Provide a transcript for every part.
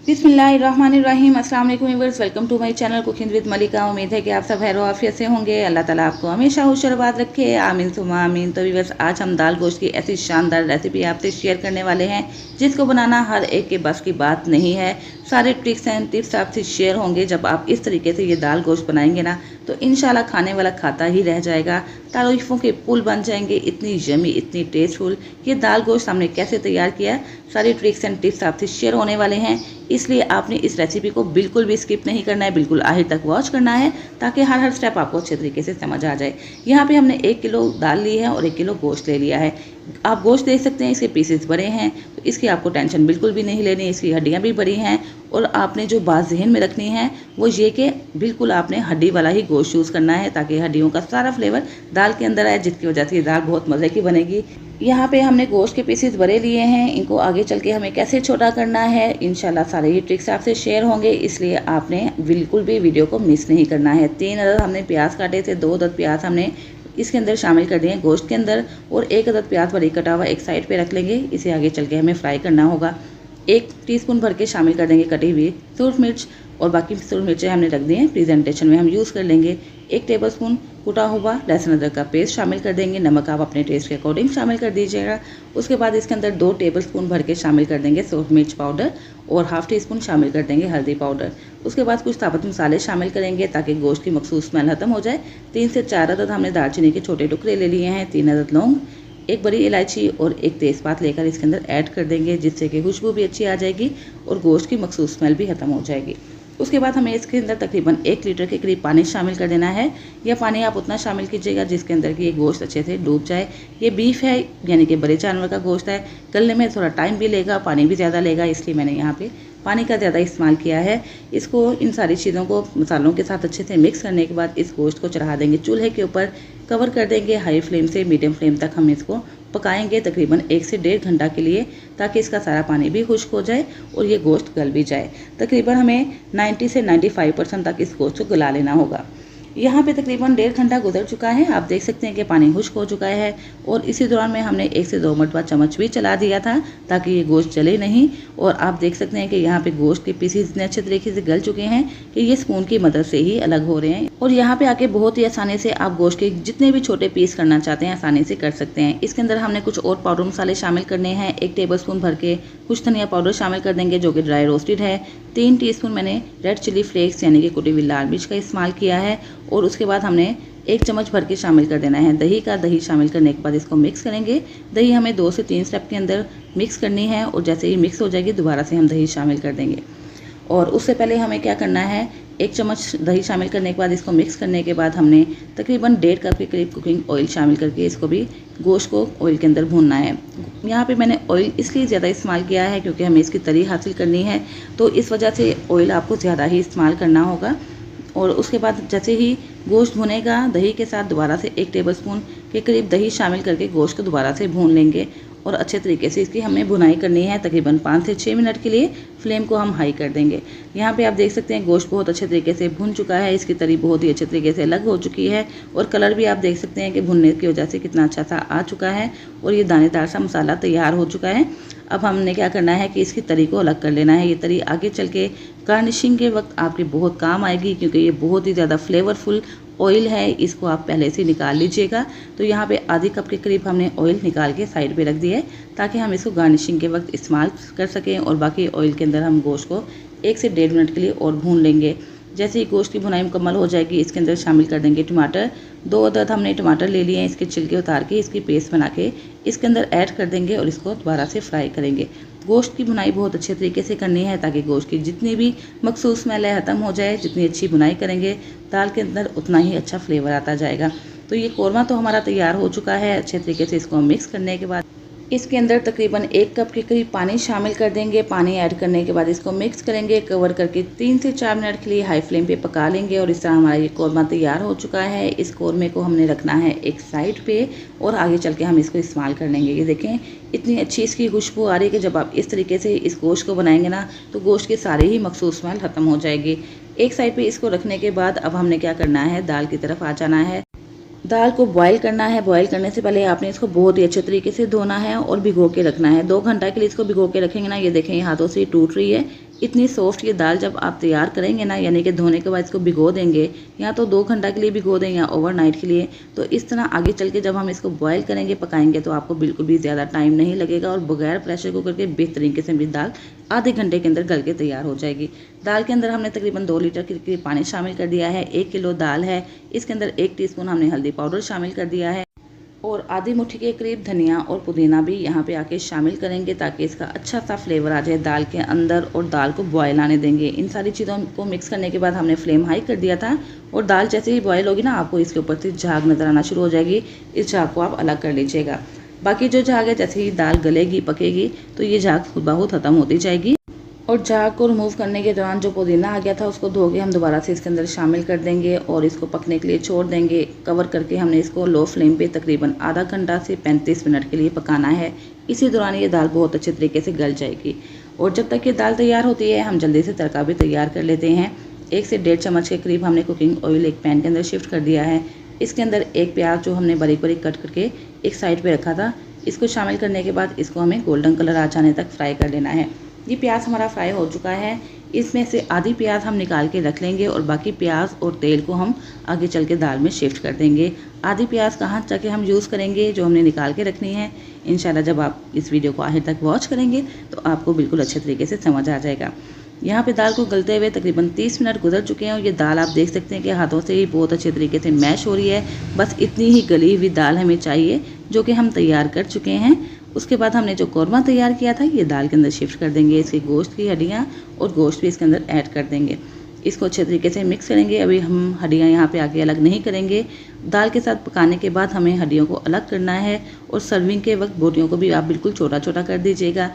बिस्मिल्लाहिर्रहमानिर्रहीम। अस्सलाम वालेकुम viewers, welcome to my channel cooking with Malika. उम्मीद है कि आप सब खैर आफियत से होंगे। अल्लाह ताला आपको हमेशा होशियारबाद रखे, आमीन सुम्मा आमीन। तो व्यूअर्स, आज हम दाल गोश्त की ऐसी शानदार रेसिपी आपसे शेयर करने वाले हैं जिसको बनाना हर एक के बस की बात नहीं है। सारे ट्रिक्स एंड टिप्स आपसे शेयर होंगे। जब आप इस तरीके से ये दाल गोश्त बनाएंगे ना तो इंशाल्लाह खाने वाला खाता ही रह जाएगा, तारीफ़ों के पुल बन जाएंगे। इतनी यमी, इतनी टेस्टफुल ये दाल गोश्त हमने कैसे तैयार किया, सारी ट्रिक्स एंड टिप्स आपसे शेयर होने वाले हैं। इसलिए आपने इस रेसिपी को बिल्कुल भी स्किप नहीं करना है, बिल्कुल आखिर तक वॉच करना है ताकि हर स्टेप आपको अच्छे तरीके से समझ आ जाए। यहाँ पे हमने 1 किलो दाल ली है और 1 किलो गोश्त ले लिया है। आप गोश्त देख सकते हैं, इसके पीसेस बड़े हैं, तो इसकी आपको टेंशन बिल्कुल भी नहीं लेनी। इसकी हड्डियाँ भी बड़ी हैं और आपने जो बात जहन में रखनी है वो ये कि बिल्कुल आपने हड्डी वाला ही गोश्त यूज़ करना है ताकि हड्डियों का सारा फ्लेवर दाल के अंदर आए, जिसकी वजह से ये दाल बहुत मज़े की बनेगी। यहाँ पे हमने गोश्त के पीसेस बड़े लिए हैं, इनको आगे चल के हमें कैसे छोटा करना है इंशाल्लाह सारे ये ट्रिक्स आपसे शेयर होंगे, इसलिए आपने बिल्कुल भी वीडियो को मिस नहीं करना है। 3 अदद हमने प्याज काटे थे, 2 अदद प्याज हमने इसके अंदर शामिल कर दिए गोश्त के अंदर और 1 अदद प्याज बड़ी कटा हुआ एक साइड पे रख लेंगे। इसे आगे चल के हमें फ्राई करना होगा। 1 टीस्पून भर के शामिल कर देंगे कटी हुई सूरज मिर्च और बाकी सूरज मिर्चें हमने रख दी हैं, प्रेजेंटेशन में हम यूज़ कर लेंगे। 1 टेबलस्पून कुटा हुआ लहसुन अदरक का पेस्ट शामिल कर देंगे। नमक आप अपने टेस्ट के अकॉर्डिंग शामिल कर दीजिएगा। उसके बाद इसके अंदर 2 टेबलस्पून भर के शामिल कर देंगे सूरज मिर्च पाउडर और हाफ टी स्पून शामिल कर देंगे हल्दी पाउडर। उसके बाद कुछ साबुत मसाले शामिल करेंगे ताकि गोश्त की मखसूस स्मेल खत्म हो जाए। 3 से 4 अदद हमने दालचीनी के छोटे टुकड़े ले लिए हैं, 3 अदद लौंग, 1 बड़ी इलायची और 1 तेज़पात लेकर इसके अंदर ऐड कर देंगे, जिससे कि खुशबू भी अच्छी आ जाएगी और गोश्त की मखसूस स्मेल भी खत्म हो जाएगी। उसके बाद हमें इसके अंदर तकरीबन 1 लीटर के करीब पानी शामिल कर देना है। यह पानी आप उतना शामिल कीजिएगा जिसके अंदर कि ये गोश्त अच्छे से डूब जाए। ये बीफ है यानी कि बड़े जानवर का गोश्त है, गलने में थोड़ा टाइम भी लेगा, पानी भी ज़्यादा लेगा, इसलिए मैंने यहाँ पे पानी का ज़्यादा इस्तेमाल किया है। इसको इन सारी चीज़ों को मसालों के साथ अच्छे से मिक्स करने के बाद इस गोश्त को चढ़ा देंगे चूल्हे के ऊपर, कवर कर देंगे हाई फ्लेम से मीडियम फ्लेम तक हम इसको पकाएंगे तकरीबन 1 से 1.5 घंटा के लिए, ताकि इसका सारा पानी भी खुश्क हो जाए और ये गोश्त गल भी जाए। तकरीबन हमें 90 से 95% तक इस गोश्त को गला लेना होगा। यहाँ पे तकरीबन 1.5 घंटा गुजर चुका है, आप देख सकते हैं कि पानी खुश्क हो चुका है और इसी दौरान में हमने 1 से 2 मरतबा चम्मच भी चला दिया था ताकि ये गोश्त जले नहीं। और आप देख सकते हैं कि यहाँ पे गोश्त के पीसेस इतने अच्छे तरीके से गल चुके हैं कि ये स्पून की मदद से ही अलग हो रहे हैं। और यहाँ पे आके बहुत ही आसानी से आप गोश्त के जितने भी छोटे पीस करना चाहते हैं आसानी से कर सकते हैं। इसके अंदर हमने कुछ और पाउडर मसाले शामिल करने हैं। 1 टेबलस्पून भर के कुछ धनिया पाउडर शामिल कर देंगे जो कि ड्राई रोस्टेड है। 3 टीस्पून मैंने रेड चिली फ्लेक्स यानी कि कुटी हुई लाल मिर्च का इस्तेमाल किया है। और उसके बाद हमने 1 चम्मच भर के शामिल कर देना है दही का। दही शामिल करने के बाद इसको मिक्स करेंगे। दही हमें 2 से 3 स्टेप के अंदर मिक्स करनी है और जैसे ही मिक्स हो जाएगी दोबारा से हम दही शामिल कर देंगे। और उससे पहले हमें क्या करना है, 1 चम्मच दही शामिल करने के बाद इसको मिक्स करने के बाद हमने तकरीबन 1.5 कप के करीब कुकिंग ऑयल शामिल करके इसको भी गोश्त को ऑयल के अंदर भूनना है। यहाँ पे मैंने ऑयल इसलिए ज़्यादा इस्तेमाल किया है क्योंकि हमें इसकी तरी हासिल करनी है, तो इस वजह से ऑयल आपको ज़्यादा ही इस्तेमाल करना होगा। और उसके बाद जैसे ही गोश्त भुनेगा दही के साथ दोबारा से 1 टेबलस्पून के करीब दही शामिल करके गोश्त को दोबारा से भून लेंगे और अच्छे तरीके से इसकी हमें भुनाई करनी है। तकरीबन 5 से 6 मिनट के लिए फ्लेम को हम हाई कर देंगे। यहाँ पे आप देख सकते हैं गोश्त बहुत अच्छे तरीके से भुन चुका है, इसकी तरी बहुत ही अच्छे तरीके से अलग हो चुकी है और कलर भी आप देख सकते हैं कि भुनने की वजह से कितना अच्छा सा आ चुका है और ये दानेदार सा मसाला तैयार हो चुका है। अब हमने क्या करना है कि इसकी तरी को अलग कर लेना है। ये तरी आगे चल के गार्निशिंग के वक्त आपके बहुत काम आएगी क्योंकि ये बहुत ही ज़्यादा फ्लेवरफुल ऑयल है, इसको आप पहले से निकाल लीजिएगा। तो यहाँ पे आधी कप के करीब हमने ऑयल निकाल के साइड पे रख दिया है ताकि हम इसको गार्निशिंग के वक्त इस्तेमाल कर सकें। और बाकी ऑयल के अंदर हम गोश्त को 1 से 1.5 मिनट के लिए और भून लेंगे। जैसे ही गोश्त की भुनाई मुकम्मल हो जाएगी इसके अंदर शामिल कर देंगे टमाटर। 2 अदद हमने टमाटर ले लिए हैं, इसके छिलके उतार के इसकी पेस्ट बना के इसके अंदर ऐड कर देंगे और इसको दोबारा से फ्राई करेंगे। गोश्त की भुनाई बहुत अच्छे तरीके से करनी है ताकि गोश्त की जितनी भी मखसूस स्मेल है ख़त्म हो जाए। जितनी अच्छी भुनाई करेंगे दाल के अंदर उतना ही अच्छा फ्लेवर आता जाएगा। तो ये कौरमा तो हमारा तैयार हो चुका है। अच्छे तरीके से इसको मिक्स करने के बाद इसके अंदर तकरीबन 1 कप के करीब पानी शामिल कर देंगे। पानी ऐड करने के बाद इसको मिक्स करेंगे, कवर करके 3 से 4 मिनट के लिए हाई फ्लेम पे पका लेंगे। और इस तरह हमारा ये कौरमा तैयार हो चुका है। इस कौरमे को हमने रखना है एक साइड पे और आगे चल के हम इसको इस्तेमाल कर लेंगे। ये देखें इतनी अच्छी इसकी खुशबू आ रही है कि जब आप इस तरीके से इस गोश्त को बनाएंगे ना तो गोश्त के सारे ही मखसूस स्मेल ख़त्म हो जाएगी। एक साइड पे इसको रखने के बाद अब हमने क्या करना है, दाल की तरफ आ जाना है। दाल को बॉईल करना है। बॉईल करने से पहले आपने इसको बहुत ही अच्छे तरीके से धोना है और भिगो के रखना है। 2 घंटा के लिए इसको भिगो के रखेंगे ना, ये देखें हाथों से टूट रही है, इतनी सॉफ्ट ये दाल जब आप तैयार करेंगे ना, यानी कि धोने के बाद इसको भिगो देंगे, या तो 2 घंटा के लिए भिगो दें या ओवरनाइट के लिए, तो इस तरह आगे चल के जब हम इसको बॉयल करेंगे, पकाएंगे, तो आपको बिल्कुल भी ज़्यादा टाइम नहीं लगेगा और बगैर प्रेशर कुकर के बेहतरीन किस्म की दाल आधे घंटे के अंदर गल के तैयार हो जाएगी। दाल के अंदर हमने तकरीबन 2 लीटर के करीब पानी शामिल कर दिया है। 1 किलो दाल है, इसके अंदर 1 टीस्पून हमने हल्दी पाउडर शामिल कर दिया है और आधी मुट्ठी के करीब धनिया और पुदीना भी यहाँ पे आके शामिल करेंगे ताकि इसका अच्छा सा फ्लेवर आ जाए दाल के अंदर, और दाल को बॉयल आने देंगे। इन सारी चीज़ों को मिक्स करने के बाद हमने फ्लेम हाई कर दिया था और दाल जैसे ही बॉयल होगी ना, आपको इसके ऊपर से झाग नज़र आना शुरू हो जाएगी। इस झाग को आप अलग कर लीजिएगा। बाकी जो झाग है, जैसे ही दाल गलेगी पकेगी तो ये झाग खुद ब खुद ख़त्म होती जाएगी। और झाग को रिमूव करने के दौरान जो पुदीना आ गया था उसको धो के हम दोबारा से इसके अंदर शामिल कर देंगे और इसको पकने के लिए छोड़ देंगे। कवर करके हमने इसको लो फ्लेम पे तकरीबन आधा घंटा से 35 मिनट के लिए पकाना है। इसी दौरान ये दाल बहुत अच्छे तरीके से गल जाएगी। और जब तक ये दाल तैयार होती है, हम जल्दी से तड़का भी तैयार कर लेते हैं। 1 से 1.5 चम्मच के करीब हमने कुकिंग ऑयल एक पैन के अंदर शिफ्ट कर दिया है। इसके अंदर एक प्याज जो हमने बारीक बारीक कट करके एक साइड पर रखा था, इसको शामिल करने के बाद इसको हमें गोल्डन कलर आ जाने तक फ्राई कर लेना है। ये प्याज हमारा फ्राई हो चुका है। इसमें से आधी प्याज हम निकाल के रख लेंगे और बाकी प्याज और तेल को हम आगे चल के दाल में शिफ्ट कर देंगे। आधी प्याज कहाँ जाके हम यूज़ करेंगे, जो हमने निकाल के रखनी है। इंशाल्लाह जब आप इस वीडियो को आखिर तक वॉच करेंगे तो आपको बिल्कुल अच्छे तरीके से समझ आ जाएगा। यहाँ पे दाल को गलते हुए तकरीबन 30 मिनट गुजर चुके हैं और ये दाल आप देख सकते हैं कि हाथों से ही बहुत अच्छे तरीके से मैश हो रही है। बस इतनी ही गली हुई दाल हमें चाहिए, जो कि हम तैयार कर चुके हैं। उसके बाद हमने जो कौरमा तैयार किया था ये दाल के अंदर शिफ्ट कर देंगे। इसके गोश्त की हड्डियाँ और गोश्त भी इसके अंदर ऐड कर देंगे। इसको अच्छे तरीके से मिक्स करेंगे। अभी हम हड्डियाँ यहाँ पे आगे अलग नहीं करेंगे। दाल के साथ पकाने के बाद हमें हड्डियों को अलग करना है और सर्विंग के वक्त बोटियों को भी आप बिल्कुल छोटा छोटा कर दीजिएगा।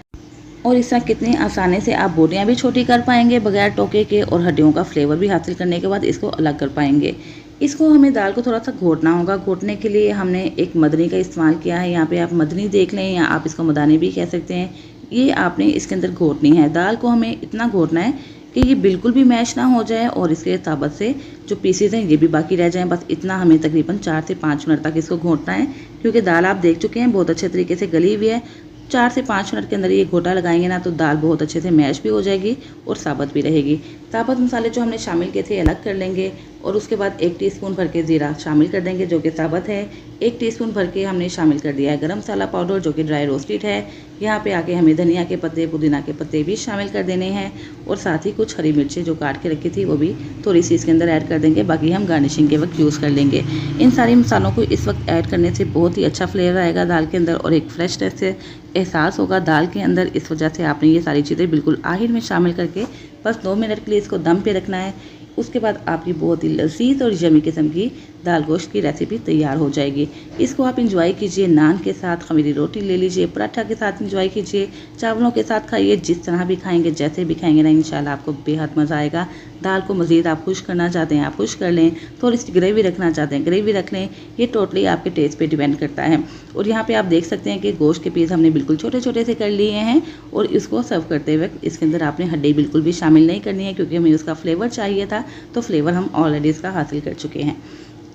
और इस तरह कितनी आसानी से आप बोटियाँ भी छोटी कर पाएंगे बगैर टोके के, और हड्डियों का फ्लेवर भी हासिल करने के बाद इसको अलग कर पाएंगे। इसको हमें दाल को थोड़ा सा घोटना होगा। घोटने के लिए हमने एक मदनी का इस्तेमाल किया है। यहाँ पे आप मदनी देख लें या आप इसको मदानी भी कह सकते हैं। ये आपने इसके अंदर घोटनी है। दाल को हमें इतना घोटना है कि ये बिल्कुल भी मैश ना हो जाए और इसके ताबत से जो पीसेज हैं ये भी बाकी रह जाएं। बस इतना हमें तकरीबन 4 से 5 मिनट तक इसको घोटना है, क्योंकि दाल आप देख चुके हैं बहुत अच्छे तरीके से गली हुई है। 4 से 5 मिनट के अंदर ये घोटा लगाएंगे ना तो दाल बहुत अच्छे से मैश भी हो जाएगी और साबुत भी रहेगी। साबुत मसाले जो हमने शामिल किए थे अलग कर लेंगे और उसके बाद 1 टीस्पून भर के ज़ीरा शामिल कर देंगे जो कि साबुत है। 1 टीस्पून भर के हमने शामिल कर दिया है गरम मसाला पाउडर जो कि ड्राई रोस्टेड है। यहाँ पे आके हमें धनिया के पत्ते, पुदीना के पत्ते भी शामिल कर देने हैं और साथ ही कुछ हरी मिर्चें जो काट के रखी थी वो भी थोड़ी सी इसके अंदर ऐड कर देंगे। बाकी हम गार्निशिंग के वक्त यूज़ कर लेंगे। इन सारे मसालों को इस वक्त ऐड करने से बहुत ही अच्छा फ्लेवर आएगा दाल के अंदर और एक फ्रेशनेस से एहसास होगा दाल के अंदर। इस वजह से आपने ये सारी चीज़ें बिल्कुल आखिर में शामिल करके बस 2 मिनट के लिए इसको दम पे रखना है। उसके बाद आपकी बहुत ही लजीज और यमी किस्म की दाल गोश्त की रेसिपी तैयार हो जाएगी। इसको आप इंजॉय कीजिए, नान के साथ, खमीरी रोटी ले लीजिए, पराठा के साथ इंजॉय कीजिए, चावलों के साथ खाइए, जिस तरह भी खाएंगे, जैसे भी खाएंगे ना, इंशाल्लाह आपको बेहद मज़ा आएगा। दाल को मज़ीद आप खुश करना चाहते हैं आप खुश कर लें, थोड़ी सी ग्रेवी रखना चाहते हैं ग्रेवी रख लें। ये टोटली आपके टेस्ट पे डिपेंड करता है। और यहाँ पे आप देख सकते हैं कि गोश्त के पीस हमने बिल्कुल छोटे छोटे से कर लिए हैं और इसको सर्व करते वक्त इसके अंदर आपने हड्डी बिल्कुल भी शामिल नहीं करनी है, क्योंकि हमें उसका फ्लेवर चाहिए था, तो फ्लेवर हम ऑलरेडी इसका हासिल कर चुके हैं।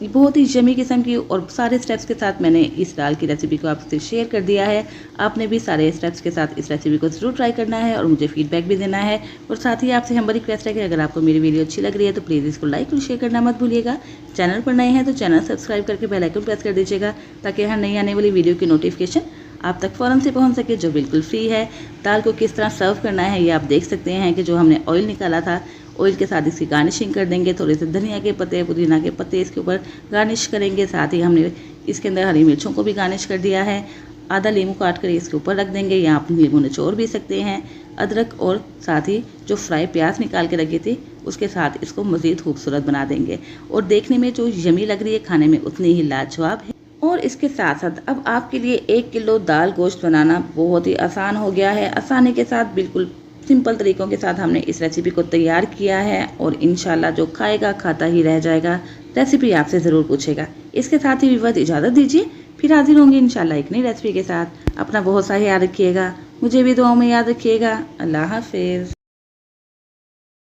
बहुत ही यमी किस्म की और सारे स्टेप्स के साथ मैंने इस दाल की रेसिपी को आपसे शेयर कर दिया है। आपने भी सारे स्टेप्स के साथ इस रेसिपी को ज़रूर ट्राई करना है और मुझे फीडबैक भी देना है। और साथ ही आपसे हमारी रिक्वेस्ट है कि अगर आपको मेरी वीडियो अच्छी लग रही है तो प्लीज़ इसको लाइक और शेयर करना मत भूलिएगा। चैनल पर नए हैं तो चैनल सब्सक्राइब करके बेल आइकन प्रेस कर दीजिएगा ताकि हर नई आने वाली वीडियो की नोटिफिकेशन आप तक फ़ौरन से पहुंच सके, जो बिल्कुल फ्री है। दाल को किस तरह सर्व करना है ये आप देख सकते हैं कि जो हमने ऑयल निकाला था, ऑयल के साथ इसकी गार्निशिंग कर देंगे। थोड़े से धनिया के पत्ते, पुदीना के पत्ते इसके ऊपर गार्निश करेंगे। साथ ही हमने इसके अंदर हरी मिर्चों को भी गार्निश कर दिया है। आधा नींबू काट कर इसके ऊपर रख देंगे, या आप नींबू निचोड़ भी सकते हैं। अदरक और साथ ही जो फ्राई प्याज निकाल के रखी थी उसके साथ इसको मज़ीद खूबसूरत बना देंगे और देखने में जो यमी लग रही है, खाने में उतनी ही लाजवाब है। और इसके साथ साथ अब आपके लिए 1 किलो दाल गोश्त बनाना बहुत ही आसान हो गया है। आसानी के साथ बिल्कुल सिंपल तरीक़ों के साथ हमने इस रेसिपी को तैयार किया है और इंशाल्लाह जो खाएगा खाता ही रह जाएगा। रेसिपी आपसे ज़रूर पूछेगा। इसके साथ ही विवत इजाज़त दीजिए, फिर हाजिर होंगे इंशाल्लाह एक नई रेसिपी के साथ। अपना बहुत सा ख्याल रखिएगा, मुझे भी दुआओं में याद रखिएगा। अल्लाह हाफिज़।